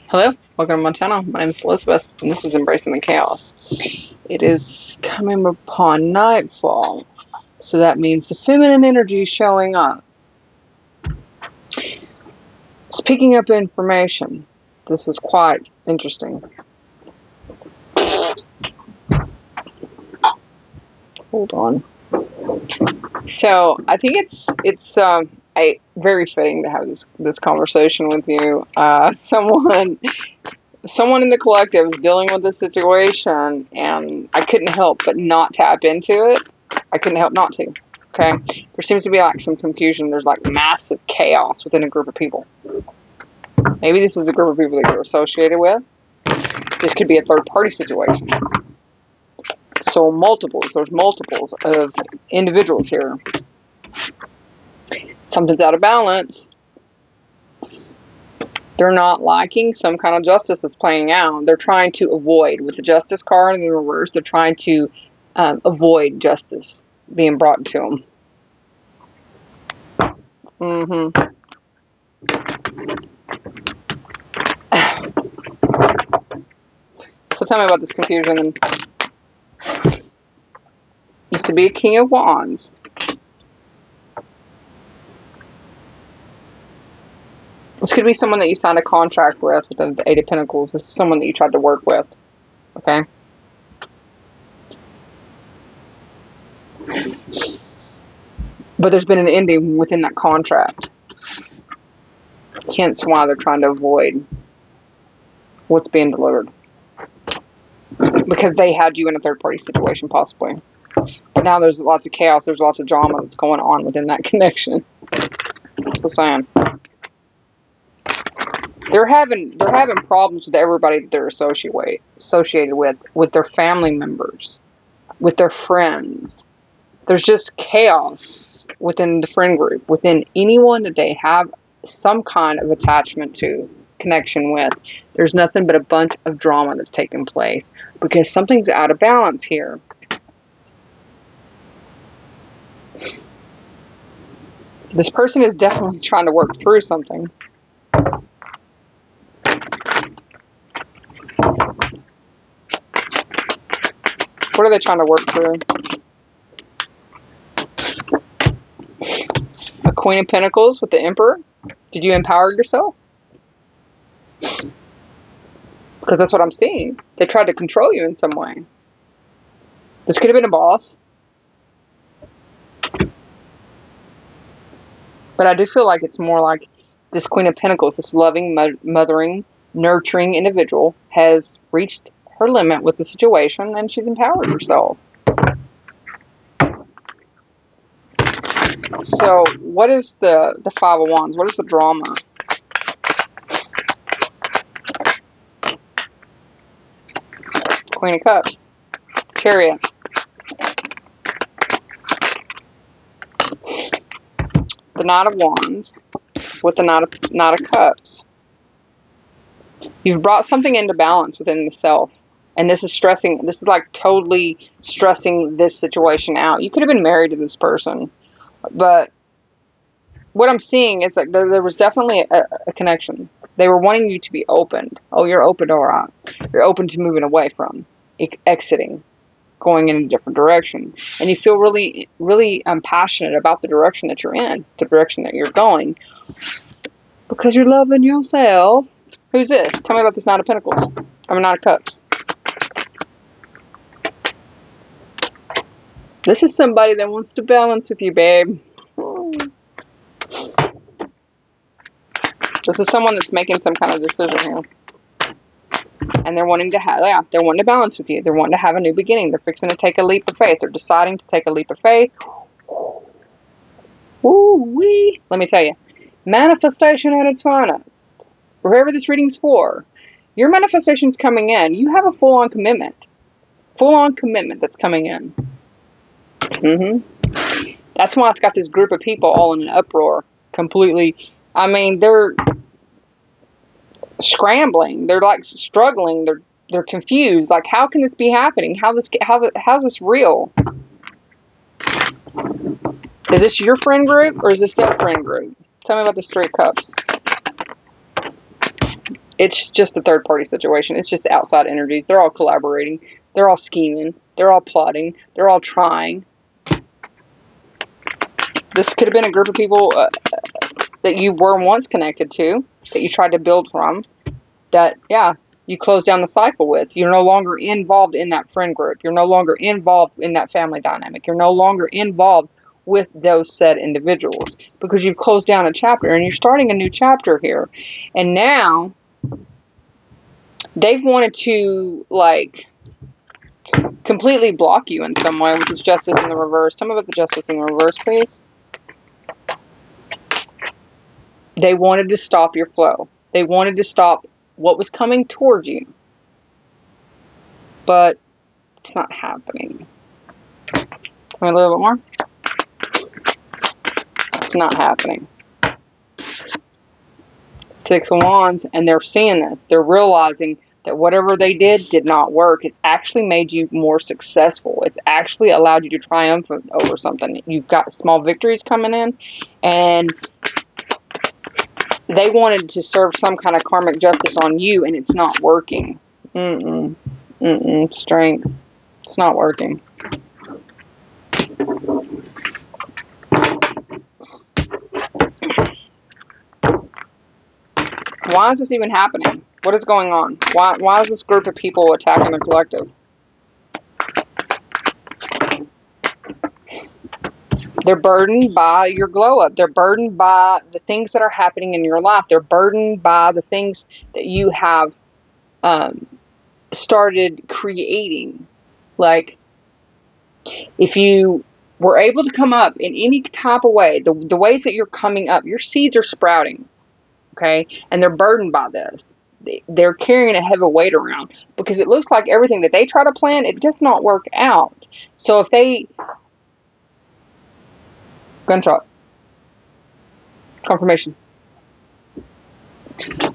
Hello, welcome to Montana. My name is Elizabeth, and this is Embracing the Chaos. It is coming upon nightfall, so that means the feminine energy is showing up. It's picking up information. This is quite interesting. Hold on. So I think it's very fitting to have this conversation with you. Someone in the collective is dealing with this situation, and I couldn't help but not tap into it. I couldn't help not to. Okay, there seems to be like some confusion. There's like massive chaos within a group of people. Maybe this is a group of people that you're associated with. This could be a third-party situation. So there's multiples of individuals here. Something's out of balance. They're not liking some kind of justice that's playing out. They're trying to avoid, with the justice card in the reverse, they're trying to avoid justice being brought to them. So tell me about this confusion. Used to be a King of Wands. This could be someone that you signed a contract with the Eight of Pentacles. This is someone that you tried to work with. Okay? But there's been an ending within that contract. Hence why they're trying to avoid what's being delivered. Because they had you in a third-party situation, possibly. But now there's lots of chaos. There's lots of drama that's going on within that connection. That's what I'm saying. They're having problems with everybody that they're associated with their family members, with their friends. There's just chaos within the friend group, within anyone that they have some kind of attachment to, connection with. There's nothing but a bunch of drama that's taking place because something's out of balance here. This person is definitely trying to work through something. What are they trying to work through? A Queen of Pentacles with the Emperor. Did you empower yourself? Because that's what I'm seeing. They tried to control you in some way. This could have been a boss. But I do feel like it's more like this Queen of Pentacles, this loving, mothering, nurturing individual has reached her limit with the situation and she's empowered herself. So what is the Five of Wands? What is the drama? Queen of Cups. Chariot. The Knight of Wands with the Knight of Cups. You've brought something into balance within the self. And this is like totally stressing this situation out. You could have been married to this person. But what I'm seeing is that there was definitely a connection. They were wanting you to be opened. Oh, you're open, all right. You're open to moving away from, exiting, going in a different direction. And you feel really, really passionate about the direction that you're in, the direction that you're going. Because you're loving yourself. Who's this? Tell me about this Knight of Pentacles. Knight of Cups. This is somebody that wants to balance with you, babe. This is someone that's making some kind of decision here. And they're wanting to balance with you. They're wanting to have a new beginning. They're fixing to take a leap of faith. They're deciding to take a leap of faith. Woo-wee. Let me tell you. Manifestation at its finest. Whoever this reading's for, your manifestation's coming in. You have a full-on commitment. Full-on commitment that's coming in. That's why it's got this group of people all in an uproar. Completely. I mean, they're scrambling. They're like struggling. They're confused. Like, how can this be happening? How's this real? Is this your friend group or is this their friend group? Tell me about this Three of Cups. It's just a third party situation. It's just outside energies. They're all collaborating. They're all scheming. They're all plotting. They're all trying. This could have been a group of people that you were once connected to, that you tried to build from, that, yeah, you close down the cycle with. You're no longer involved in that friend group. You're no longer involved in that family dynamic. You're no longer involved with those said individuals because you've closed down a chapter and you're starting a new chapter here. And now they've wanted to, like, completely block you in some way, which is justice in the reverse. Tell me about the justice in the reverse, please. They wanted to stop your flow. They wanted to stop what was coming towards you. But it's not happening. Tell me a little bit more. It's not happening. Six of Wands, and they're seeing this. They're realizing that whatever they did not work. It's actually made you more successful. It's actually allowed you to triumph over something. You've got small victories coming in, and they wanted to serve some kind of karmic justice on you, and it's not working. Strength. It's not working. Why is this even happening? What is going on? Why is this group of people attacking the collective? They're burdened by your glow up. They're burdened by the things that are happening in your life. They're burdened by the things that you have started creating. Like, if you were able to come up in any type of way, the ways that you're coming up, your seeds are sprouting, okay? And they're burdened by this. They're carrying a heavy weight around because it looks like everything that they try to plan, it does not work out. So if they... Gunshot. Confirmation.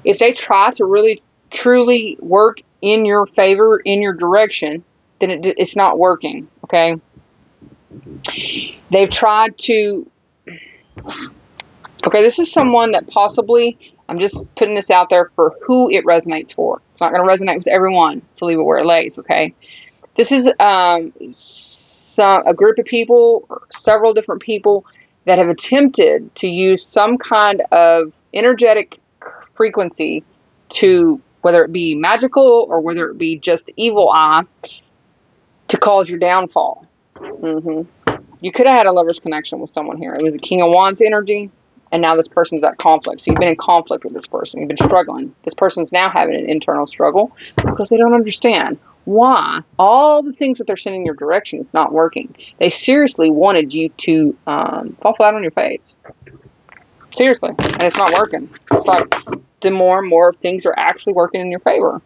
If they try to really, truly work in your favor, in your direction, then it's not working, okay? They've tried to... Okay, this is someone that possibly... I'm just putting this out there for who it resonates for. It's not going to resonate with everyone, so leave it where it lays, okay? This is a group of people, or several different people, that have attempted to use some kind of energetic frequency to, whether it be magical or whether it be just evil eye, to cause your downfall. You could have had a lover's connection with someone here. It was a King of Wands energy, and now this person's at conflict. So you've been in conflict with this person. You've been struggling. This person's now having an internal struggle because they don't understand why all the things that they're sending your direction is not working. They seriously wanted you to fall flat on your face. Seriously. And it's not working. It's like the more and more things are actually working in your favor.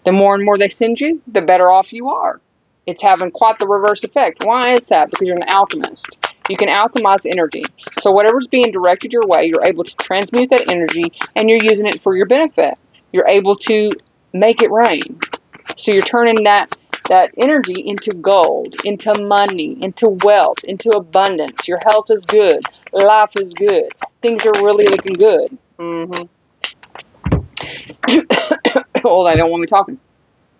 The more and more they send you, the better off you are. It's having quite the reverse effect. Why is that? Because you're an alchemist. You can alchemize energy. So whatever's being directed your way, you're able to transmute that energy, and you're using it for your benefit. You're able to make it rain. So you're turning that energy into gold, into money, into wealth, into abundance. Your health is good. Life is good. Things are really looking good. Well, they don't want me talking.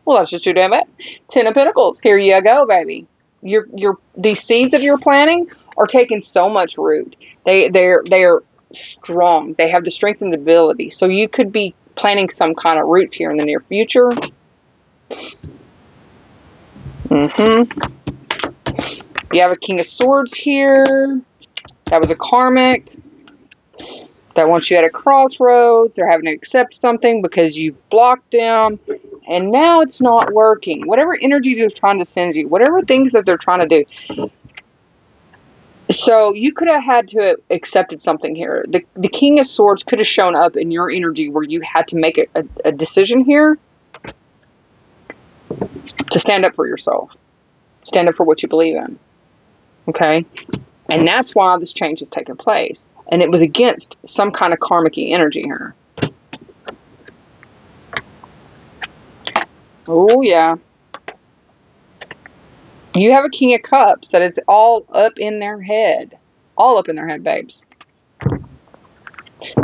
Well, that's just too damn bad. 10 of Pentacles. Here you go, baby. These seeds that you're planting are taking so much root. They're strong. They have the strength and the ability. So you could be planting some kind of roots here in the near future. You have a King of Swords here. That was a karmic that wants you at a crossroads. They're having to accept something because you've blocked them. And now it's not working. Whatever energy they're trying to send you, whatever things that they're trying to do. So you could have had to have accepted something here. The King of Swords could have shown up in your energy where you had to make a decision here to stand up for yourself. Stand up for what you believe in. Okay? And that's why this change has taken place. And it was against some kind of karmic-y energy here. Oh, yeah. You have a King of Cups that is all up in their head. All up in their head, babes.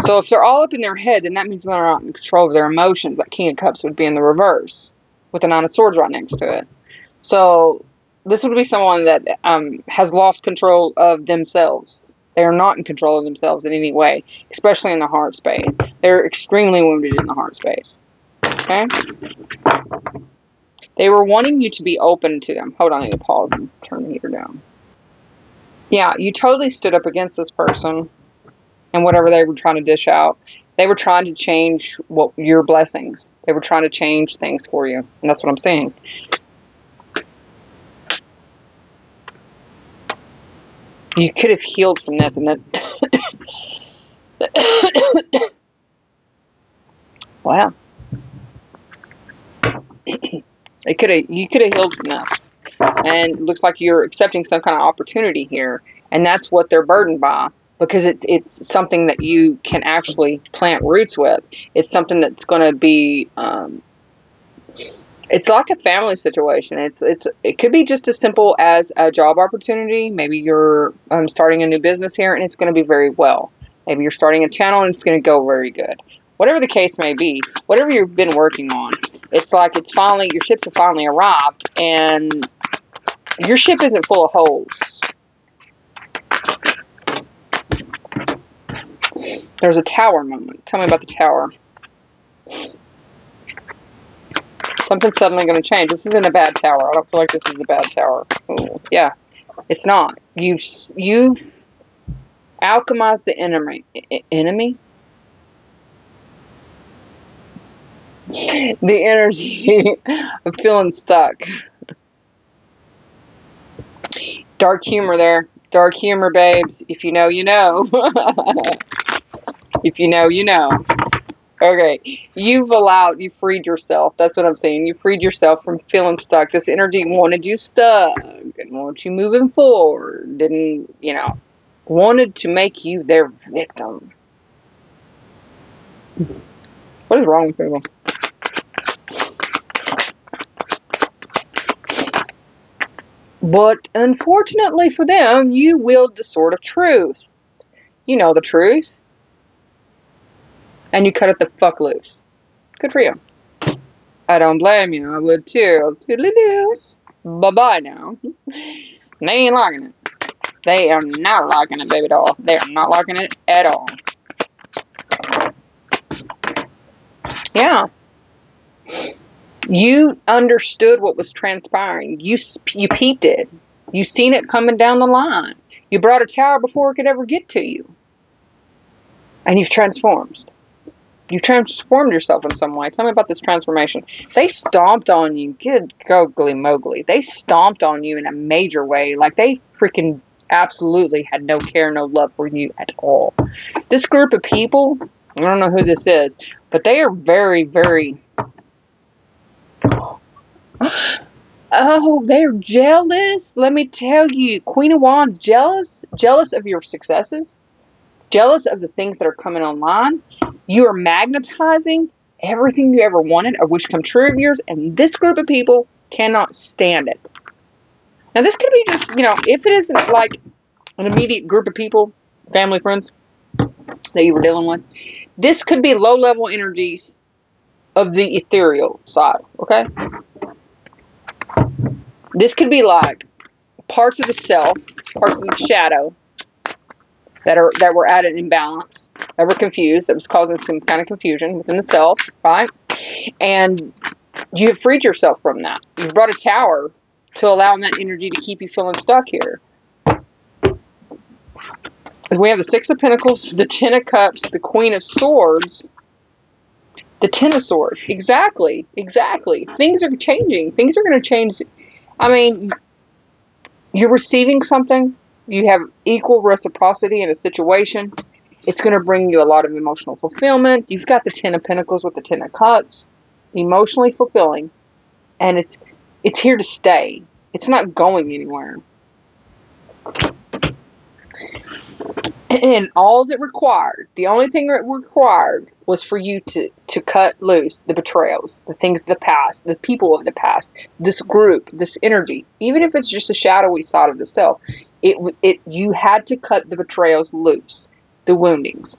So if they're all up in their head, then that means they're not in control of their emotions. That King of Cups would be in the reverse with the Nine of Swords right next to it. So this would be someone that has lost control of themselves. They are not in control of themselves in any way, especially in the heart space. They're extremely wounded in the heart space. Okay? They were wanting you to be open to them. Hold on, I need to pause and turn the heater down. Yeah, you totally stood up against this person and whatever they were trying to dish out. They were trying to change your blessings. They were trying to change things for you. And that's what I'm saying. You could have healed from this and then... Wow. You could have healed from this. And it looks like you're accepting some kind of opportunity here. And that's what they're burdened by. Because it's something that you can actually plant roots with. It's something that's going to be... it's like a family situation. It could be just as simple as a job opportunity. Maybe you're starting a new business here and it's going to be very well. Maybe you're starting a channel and it's going to go very good. Whatever the case may be, whatever you've been working on, it's like your ships have finally arrived and your ship isn't full of holes. There's a tower moment. Tell me about the tower. Something's suddenly going to change. This isn't a bad tower. I don't feel like this is a bad tower. Ooh, yeah, it's not. You've alchemized the enemy. Enemy? The energy of feeling stuck. Dark humor there. Dark humor, babes. If you know, you know. If you know, you know. Okay, you've freed yourself. That's what I'm saying. You freed yourself from feeling stuck. This energy wanted you stuck. Didn't want you moving forward. Didn't, wanted to make you their victim. What is wrong with people? But unfortunately for them, you wield the sword of truth. You know the truth. And you cut it the fuck loose. Good for you. I don't blame you. I would too. Toodly-doos. Bye-bye now. They ain't liking it. They are not liking it, baby doll. They are not liking it at all. Yeah. You understood what was transpiring. You peeped it. You seen it coming down the line. You brought a tower before it could ever get to you. And you've transformed. You transformed yourself in some way. Tell me about this transformation. They stomped on you. Good googly mogly. They stomped on you in a major way. Like they freaking absolutely had no care, no love for you at all. This group of people, I don't know who this is, but they are very, very... Oh, they're jealous. Let me tell you. Queen of Wands, jealous of your successes. Jealous of the things that are coming online. You are magnetizing everything you ever wanted or wish come true of yours, and this group of people cannot stand it. Now, this could be just, if it isn't like an immediate group of people, family, friends that you were dealing with, this could be low-level energies of the ethereal side, okay? This could be like parts of the self, parts of the shadow, that were at an imbalance, that were confused, that was causing some kind of confusion within the self, right? And you have freed yourself from that. You've brought a tower to allow that energy to keep you feeling stuck here. We have the Six of Pentacles, the Ten of Cups, the Queen of Swords, the Ten of Swords. Exactly. Things are changing. Things are going to change. I mean, you're receiving something. You have equal reciprocity in a situation. It's going to bring you a lot of emotional fulfillment. You've got the Ten of Pentacles with the Ten of Cups. Emotionally fulfilling. And it's here to stay. It's not going anywhere. And all it required, the only thing it required was for you to cut loose the betrayals, the things of the past, the people of the past, this group, this energy. Even if it's just a shadowy side of the self, you had to cut the betrayals loose, the woundings.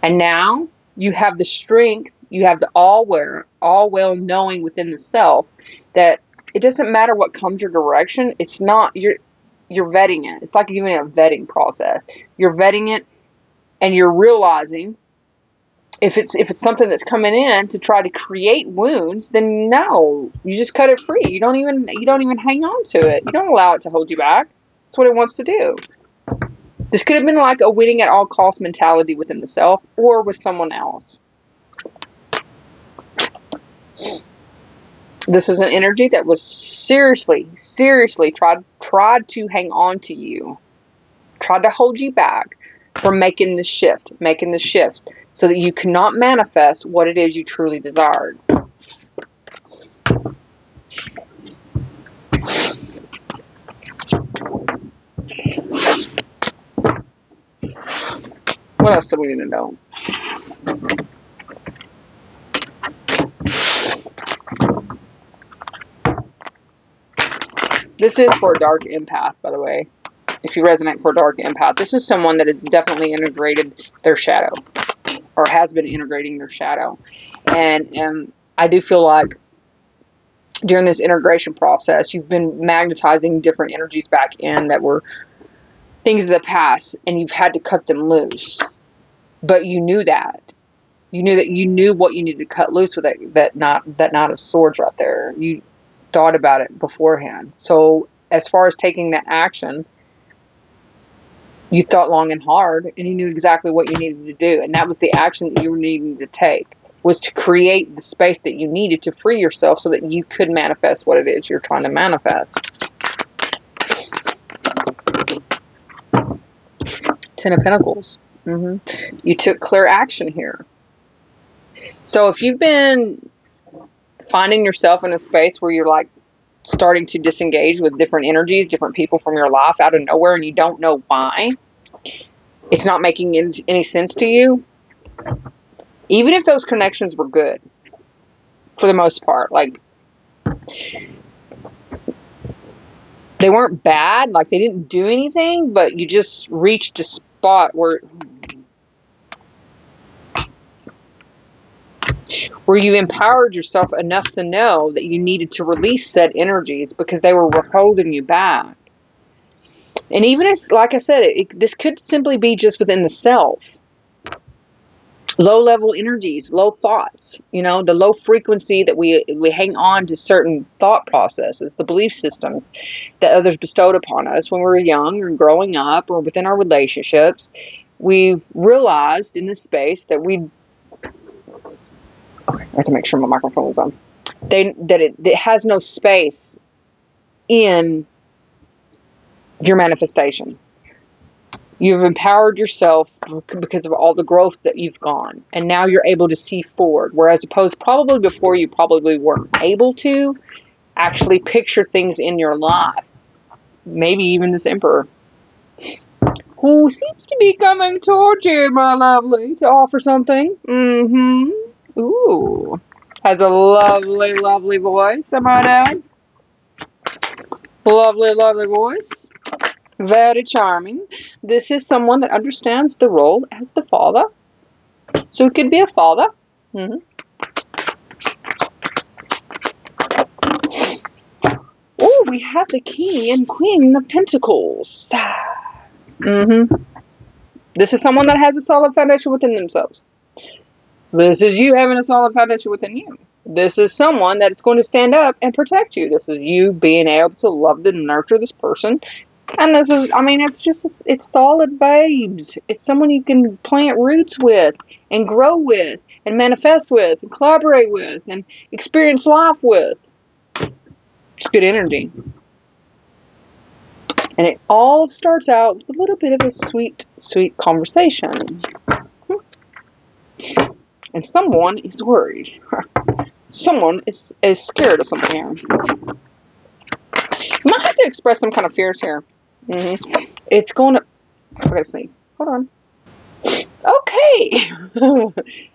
And now you have the strength, you have the all well knowing within the self that it doesn't matter what comes your direction. It's not, you're vetting it. It's like even a vetting process. You're vetting it, and you're realizing if it's something that's coming in to try to create wounds, then no, you just cut it free. You don't even hang on to it. You don't allow it to hold you back. That's what it wants to do. This could have been like a winning at all cost mentality within the self or with someone else. This was an energy that was seriously tried to hang on to you, tried to hold you back from making this shift, so that you cannot manifest what it is you truly desired. What else do we need to know? This is for a dark empath, by the way. If you resonate for a dark empath, this is someone that has definitely integrated their shadow, or has been integrating their shadow. And I do feel like during this integration process, you've been magnetizing different energies back in that were things of the past, and you've had to cut them loose. But you knew that. You knew what you needed to cut loose with that knot of swords right there. You thought about it beforehand. So as far as taking that action, you thought long and hard, and you knew exactly what you needed to do. And that was the action that you were needing to take, was to create the space that you needed to free yourself so that you could manifest what it is you're trying to manifest. Ten of Pentacles. You took clear action here. So if you've been finding yourself in a space where you're like starting to disengage with different energies, different people from your life out of nowhere, and you don't know why, it's not making any sense to you, even if those connections were good for the most part, like they weren't bad, like they didn't do anything, but you just reached a spot where you empowered yourself enough to know that you needed to release said energies because they were holding you back. And even if, like I said, this could simply be just within the self. Low level energies, low thoughts, the low frequency that we hang on to certain thought processes, the belief systems that others bestowed upon us when we were young or growing up or within our relationships. We've realized in this space that I have to make sure my microphone is on. That it has no space in your manifestation. You've empowered yourself because of all the growth that you've gone. And now you're able to see forward. Whereas opposed probably before, you probably weren't able to actually picture things in your life. Maybe even this Emperor, who seems to be coming towards you, my lovely, to offer something. Ooh. Has a lovely, lovely voice, I might add. Lovely, lovely voice. Very charming. This is someone that understands the role as the father. So it could be a father. Oh, we have the King and Queen of Pentacles. This is someone that has a solid foundation within themselves. This is you having a solid foundation within you. This is someone that's going to stand up and protect you. This is you being able to love and nurture this person. And this is, it's solid babes. It's someone you can plant roots with and grow with and manifest with and collaborate with and experience life with. It's good energy. And it all starts out with a little bit of a sweet, sweet conversation. And someone is worried. Someone is scared of something here. You might have to express some kind of fears here. It's going to... I gotta sneeze. Hold on. Okay.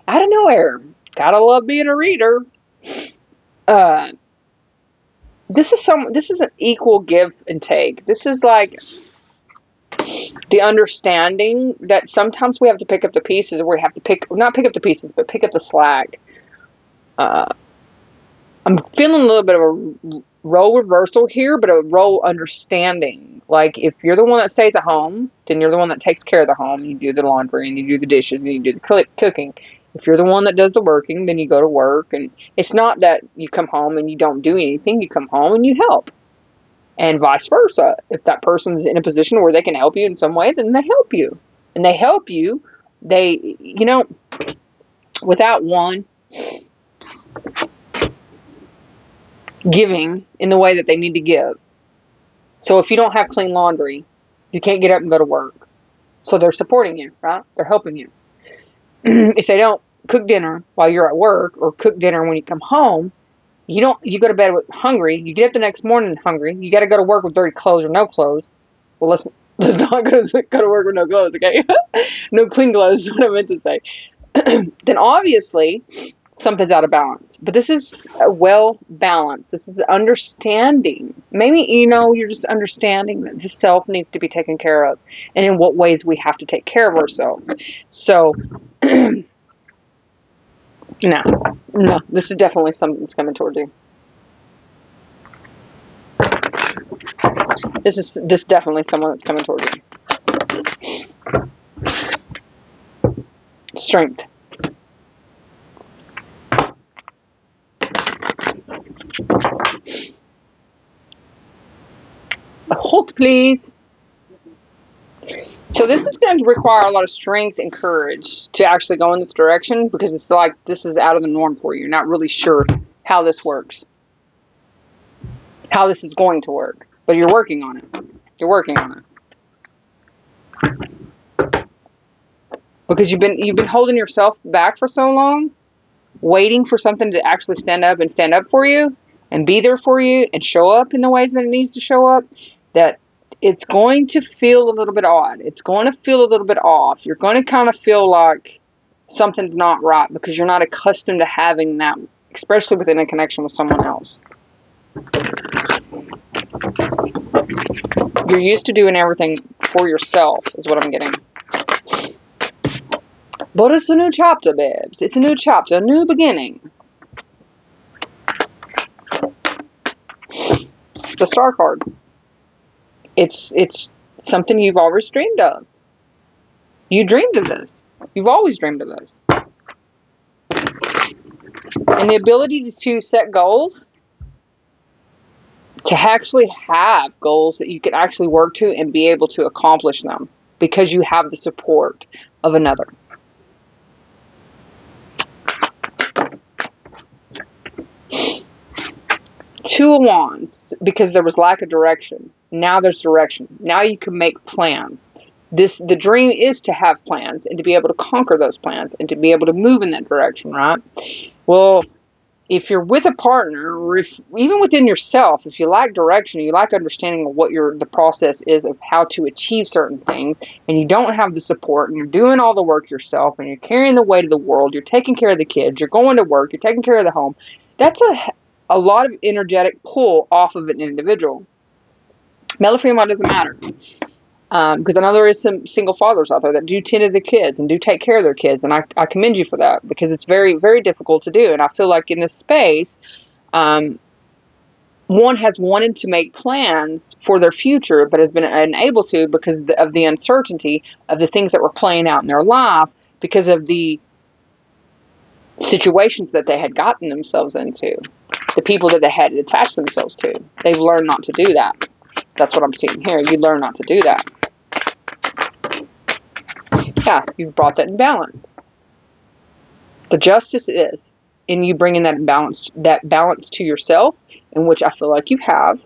Out of nowhere. Gotta love being a reader. This is an equal give and take. This is like... The understanding that sometimes we have to pick up the pieces, or we have to not pick up the pieces, but pick up the slack. I'm feeling a little bit of a role reversal here, but a role understanding. Like, if you're the one that stays at home, then you're the one that takes care of the home. You do the laundry, and you do the dishes, and you do the cooking. If you're the one that does the working, then you go to work. And it's not that you come home and you don't do anything. You come home and you help. And vice versa. If that person's in a position where they can help you in some way, then they help you. And they help you. They, without one giving in the way that they need to give. So if you don't have clean laundry, you can't get up and go to work. So they're supporting you, right? They're helping you. If they don't cook dinner while you're at work, or cook dinner when you come home, you go to bed hungry. You get up the next morning hungry. You got to go to work with dirty clothes or no clothes. Well, let's not go to work with no clothes, okay? No clean clothes is what I meant to say. Then obviously something's out of balance. But this is well balanced. This is understanding. Maybe, you're just understanding that the self needs to be taken care of, and in what ways we have to take care of ourselves. So, no, this is definitely something that's coming toward you. This definitely someone that's coming toward you. Strength. Hold, please. So this is going to require a lot of strength and courage to actually go in this direction, because it's like this is out of the norm for you. You're not really sure how this works, how this is going to work, but you're working on it. You're working on it because you've been holding yourself back for so long, waiting for something to actually stand up for you and be there for you and show up in the ways that it needs to show up, that it's going to feel a little bit odd. It's going to feel a little bit off. You're going to kind of feel like something's not right, because you're not accustomed to having that, especially within a connection with someone else. You're used to doing everything for yourself, is what I'm getting. But it's a new chapter, babes. It's a new chapter, a new beginning. The Star card. It's something you've always dreamed of. You dreamed of this. You've always dreamed of this. And the ability to set goals, to actually have goals that you can actually work to and be able to accomplish them, because you have the support of another. Two of Wands, because there was lack of direction. Now there's direction. Now you can make plans. The dream is to have plans and to be able to conquer those plans and to be able to move in that direction, right? Well, if you're with a partner, or even within yourself, if you lack direction, you lack understanding of what the process is of how to achieve certain things, and you don't have the support, and you're doing all the work yourself, and you're carrying the weight of the world, you're taking care of the kids, you're going to work, you're taking care of the home, that's a lot of energetic pull off of an individual. Male or female doesn't matter. Because I know there is some single fathers out there that do tend to the kids and do take care of their kids, and I commend you for that, because it's very, very difficult to do. And I feel like in this space, one has wanted to make plans for their future, but has been unable to, because of the uncertainty of the things that were playing out in their life, because of the situations that they had gotten themselves into, the people that they had attached themselves to. They've learned not to do that. That's what I'm seeing here. You learn not to do that. Yeah, you've brought that in balance. The justice is in you bringing that balance to yourself, in which I feel like you have.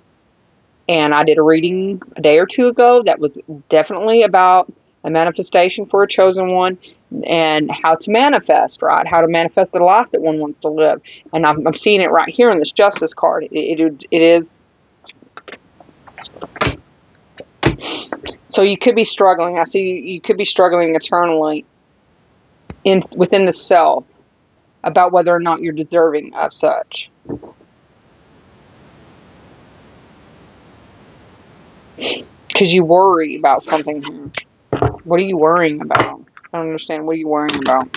And I did a reading a day or two ago that was definitely about a manifestation for a chosen one, and how to manifest, right? How to manifest the life that one wants to live. And I'm seeing it right here in this Justice card. It is. So you could be struggling. I see you could be struggling eternally within the self about whether or not you're deserving of such. Because you worry about something here. What are you worrying about? I don't understand. What are you worrying about?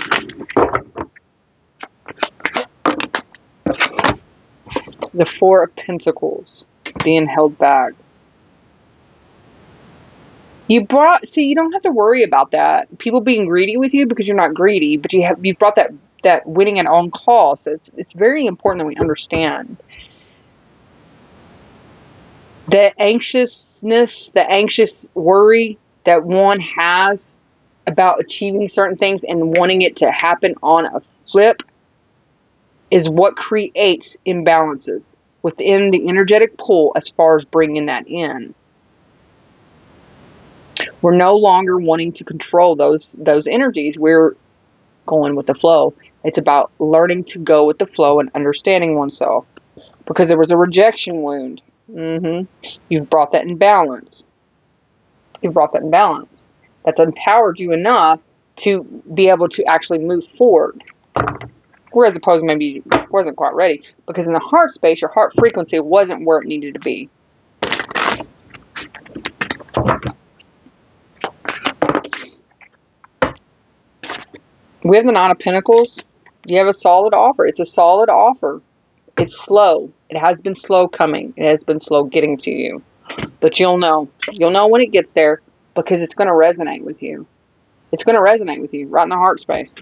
The Four of Pentacles. Being held back. You don't have to worry about that. People being greedy with you because you're not greedy, but you brought that winning at all costs. So it's very important that we understand. The anxiousness, the anxious worry that one has about achieving certain things and wanting it to happen on a flip is what creates imbalances within the energetic pull as far as bringing that in. We're no longer wanting to control those energies. We're going with the flow. It's about learning to go with the flow and understanding oneself. Because there was a rejection wound. You've brought that in balance. You've brought that in balance. That's empowered you enough to be able to actually move forward. Whereas opposed maybe you wasn't quite ready. Because in the heart space, your heart frequency wasn't where it needed to be. We have the Nine of Pentacles. You have a solid offer. It's a solid offer. It's slow. It has been slow coming. It has been slow getting to you. But you'll know. You'll know when it gets there because it's going to resonate with you. It's going to resonate with you right in the heart space.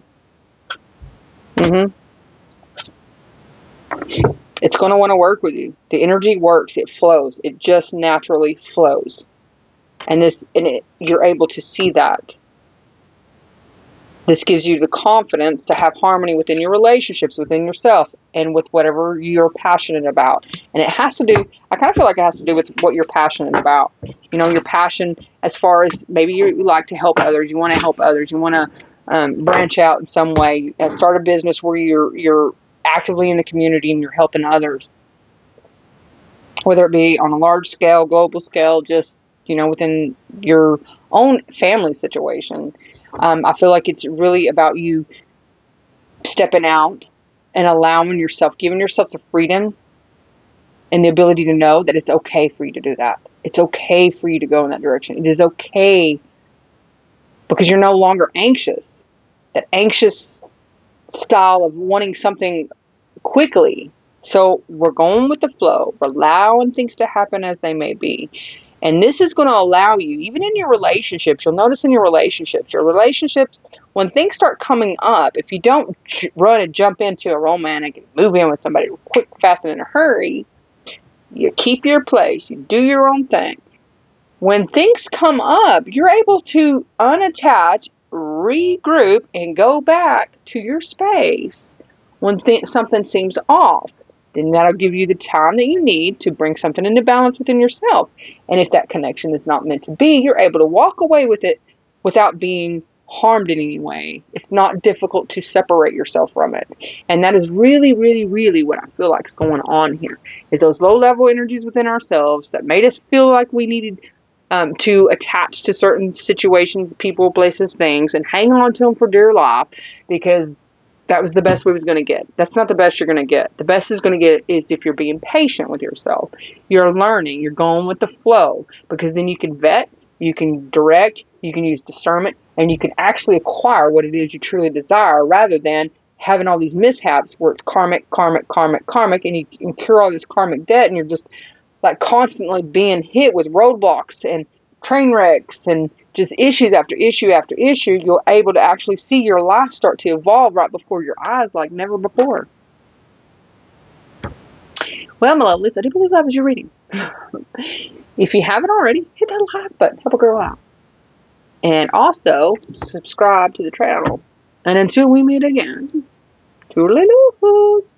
It's going to want to work with you. The energy works. It flows. It just naturally flows. You're able to see that. This gives you the confidence to have harmony within your relationships, within yourself, and with whatever you're passionate about. And it has to do, I kind of feel like it has to do with what you're passionate about. You know, your passion as far as maybe you like to help others. You want to help others. You want to branch out in some way. Start a business where you're actively in the community and you're helping others. Whether it be on a large scale, global scale, just, you know, within your own family situation. I feel like it's really about you stepping out and allowing yourself, giving yourself the freedom and the ability to know that it's okay for you to do that. It's okay for you to go in that direction. It is okay because you're no longer anxious. That anxious style of wanting something quickly. So we're going with the flow. We're allowing things to happen as they may be. And this is going to allow you, even in your relationships, you'll notice in your relationships, when things start coming up, if you don't run and jump into a romantic and move in with somebody quick, fast, and in a hurry, you keep your place, you do your own thing. When things come up, you're able to unattach, regroup, and go back to your space when something seems off. Then that'll give you the time that you need to bring something into balance within yourself. And if that connection is not meant to be, you're able to walk away with it without being harmed in any way. It's not difficult to separate yourself from it. And that is really, really, really what I feel like is going on here. Is those low-level energies within ourselves that made us feel like we needed to attach to certain situations, people, places, things, and hang on to them for dear life because that was the best we was going to get. That's not the best you're going to get. The best is going to get is if you're being patient with yourself. You're learning. You're going with the flow. Because then you can vet, you can direct, you can use discernment, and you can actually acquire what it is you truly desire rather than having all these mishaps where it's karmic, and you incur all this karmic debt and you're just like constantly being hit with roadblocks and train wrecks and just issues after issue after issue. You're able to actually see your life start to evolve right before your eyes like never before. Well, my lovelies, I do believe that was your reading. If you haven't already, hit that like button. Help a girl out. And also, subscribe to the channel. And until we meet again, toodaloo.